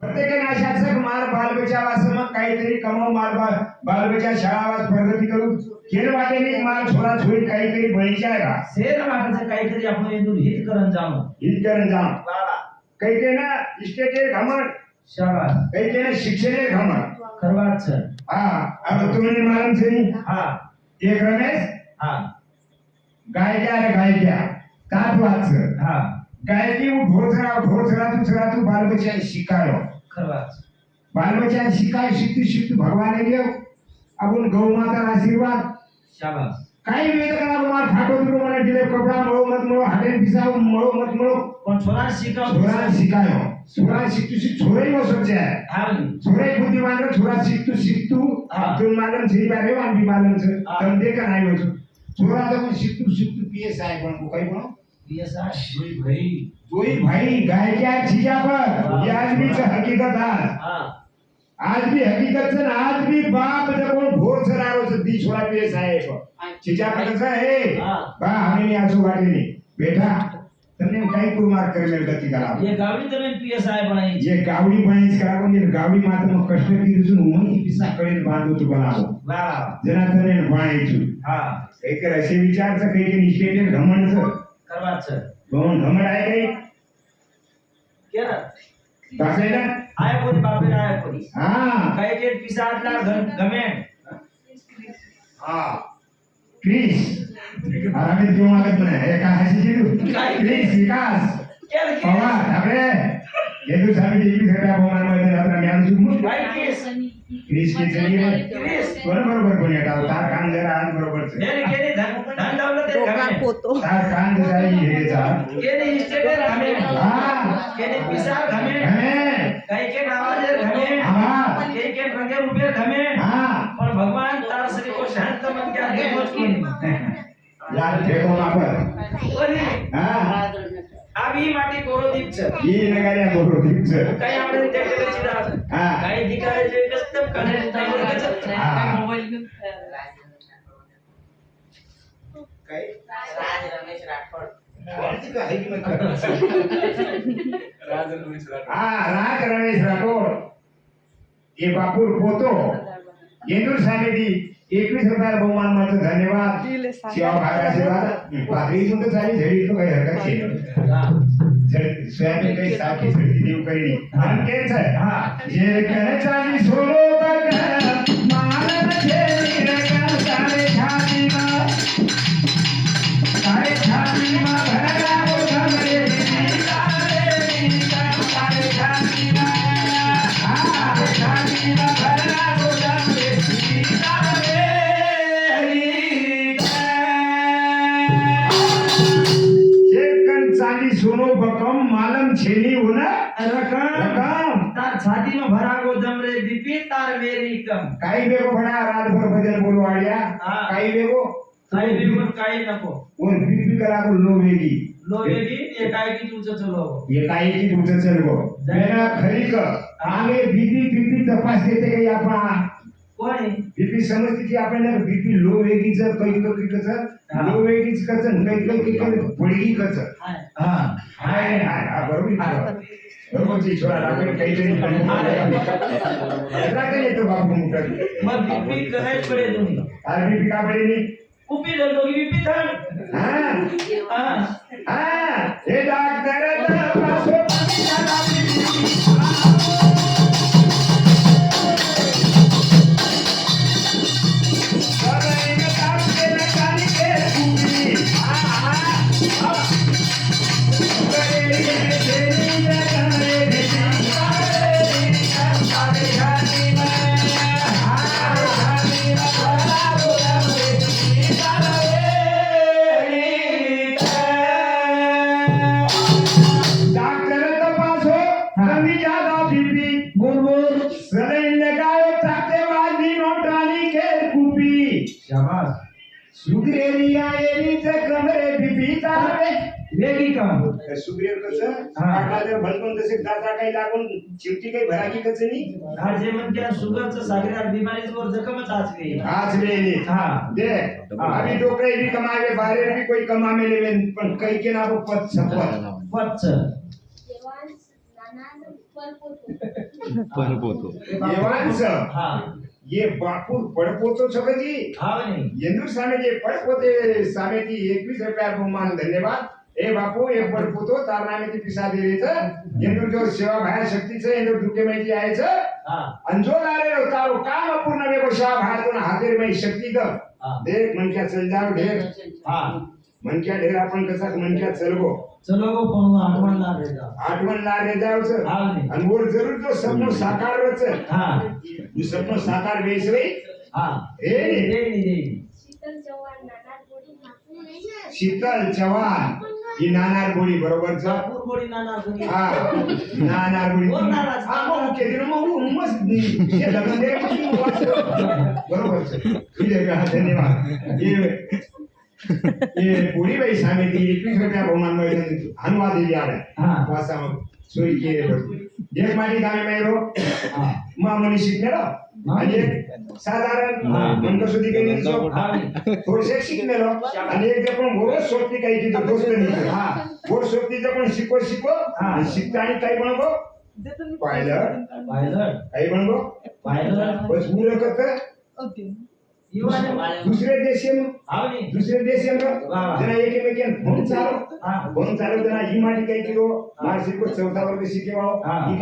प्रत्येकाने अशाच मार बालबचा वासं मग काहीतरी कमाव मार बालबचा शाळावास प्रगती करू खेळ वाटेने मार छोरा छोरी काहीतरी बळीच्या आहे का शेर वाटायचं काहीतरी आपण इथून हित करून जाऊ हित करून जाऊ काही काही ना इष्टेचे घमंड शाबास काही काही ना शिक्षणे घमंड खरवाच हा अब तुम्ही मालूम छे हा एक रमेश हा गायक्या तात वाच हा गायकी ढोचरा तू बालबचा शिकायो खरवाच बालबचा शिकाय शिकती भगवान देव आपण गौ माता आशीर्वाद शाबास काही वेळ करा मार फाटो तुरो મને दिले કપડા મળો મત મળો હાડે પીસાવ મળો મત મળો પણ છોરા શીખાવ છોરા શીખાયો છોરા શીખતું છોરાઈ નો સમજે હા છોરાઈ બુદ્ધિમાન છોરા શીખતું તું માલમ છે બારે વાન બી માલમ છે તમ દે કન આવ્યો છો છોરા તો શીખતું પીએસઆઈ પણ કોઈ પણ પીએસઆઈ જોઈ ભાઈ ગાય क्या चीजा पर ये आज भी हकीकत आज भी हकीकत से आज भी बाप जब वो भोर सरारो से दी छोरा पेश आए तो चीजा पर कैसा है बा हमें नहीं आजू गाड़ी नहीं बेटा तने कई को मार कर मेरे गति करा ये गावड़ी तने पीएसआई बनाई ये गावड़ी बनाई करा को ये गावड़ी मात्र में कष्ट की रुजु उमन की पिसा करे बांधो तो बनाओ वाह जना तने बनाई छु हां एक ऐसे विचार से कई के निष्ठे घमंड से करवा छ घमंड आए गई केरा बापे ना आया कोणी बापे आया कोणी हां काही के पिसातला गमे हां क्रिस आरामे क्यों आगत बने एक हसी जीव क्रिस विकास केरा बाबा अबे ये तो सभी टीवी सेटा बोमान में अपना म्यान सुमु भाई क्रिस के चलिए क्रिस बरोबर कोणी आता तार कान जरा आज बरोबर छे मेरे केने धन दौलत है गमे तार कान जरा ये जा केने स्टेट गमे हां केने पिसा गमे काही के नावाजे गमे हां काही के रंगे रुपये गमे हां पण भगवान तार श्री को शांत मन के आगे मत की यार देखो मापर ओली हां आभी माटी कोरोदीप छ ये नगाऱ्या कोरोदीप छ काही आपण देखले चिरा हां काही दिखाले जे कस्टम करे मोबाईल घेऊन काय राज रमेश राठोड राज रमेश राठोड ये बापूर पोतो येंदूर सामेदी 21,000 बहुमान मात्र धन्यवाद शिवा भागा आशीर्वाद पात्री सुद्धा झाली झडी तो काही हरकत छे स्वयं काही साखी सृष्टी देव करी आणि केच आहे हा जे करे चाली सोलो बग मानन छेरी रका सारे छाती मा भरा वो धमरे सारे छाती मा भरा वो धमरे सोनो बकम मालम छेनी होना रकम तार छाती में भरा गो दम रे बीपी तार मेरी कम काही बेगो बडा रात भर भजन बोलो आडिया काही बेगो काही नको और बीपी करा को लो वेगी ये काय की तुझं चलो ये काही की तुझं चलगो मेरा खरी क आगे बीपी तपास देते काही आपण कोणी बीपी समजते की आपल्याला बीपी लो वेगीच काही कसं लो वेगीच कसं काही पडगी कसं हां हाय बरोबर जी छोरा आपण काहीतरी काय येतो बापू मुकट मग बीपी करायच पडे तुम्ही अरे बीपी का पडे नी कुपी दंडो बीपी थांब हां हे डॉक्टर पासो सुग्रेरिया एरीच कमरे बिबिता वेगी काम सुग्रेर कसं काढला जर भलपण तसे दाता काही लागून चिवटी काही भराकी कसं नाही आज जे म्हणते शुगरचं सागरात बिमारीवर जखमच आचली आज वेली हां दे अभी डोकरे भी कमावे बाहर भी कोई कमावे ले पण कई के ना पद सपत पच्च देवांश नाना पलपोत પરપોતો એવાંશ હા એ બાપુ પડપોતો છો કે જી હા નહીં યંદુર સામે જે પડપોતે સામેથી 21 રૂપિયા બહુમાન ધન્યવાદ એ બાપુ એ પડપોતો તાર નામેથી પીસા દે રહી છે યંદુર જો સેવા ભાઈ શક્તિ છે યંદુર દુકે में जी आए છે હા અંજો લારે તારો કામ અપૂર્ણ મે કો સેવા ભાઈ તો હાથેર में शक्ति द હા देख मन क्या चल जाओ ढेर હા मन क्या ढेर अपन कसा मन क्या चलगो ચલો ગો પણ હું આઠવણ ના રહેતા आठवण लारे जाओ છે હા નહીં અને બોલ જરૂર જો સપનું સાકાર છે હા ઈ સપનું સાકાર વેસવે હા એ નહીં શીતલ ચવાણ ઈ નાનાર બોડી બરોબર છે બાપુર બોડી નાના કરી હા નાનાર બોડી કોણ નાના છે? આ બહુ કે દિનો હું મસ્ત એ લગન દે પછી વાત બરોબર છે ઈ લે ધન્યવાદ એ બોડી ભાઈ સામેથી 21 રૂપિયા બહુમાન મળ્યું હનવા દેવી આવે હા ભાષામાં સોરી કે એક મારી ગામે મેરો હા મામૂલી શીખનેલો અને એક સાધારણ મંગળ સુધી કઈ નીચો હા નહીં થોડું શેક શીખનેલો અને એક જે પણ બોલો સોફ્ટી કઈ કીધું દોસ્ત નહીં હા બોલ સોફ્ટી જે પણ શીખો હા. અને શીખતાની કઈ પણ ગો પાયલટ પાયલટ કઈ પણ ગો પાયલટ બસ મુરકત ઈવાને दूसरे देश में હા નહીં दूसरे देश में वाह. जना एक में क्या फोन चालो હા फोन चालो जना ई माटी कई किलो मार सीखो चौथा वर्ग सीखे वालो हाँ. ई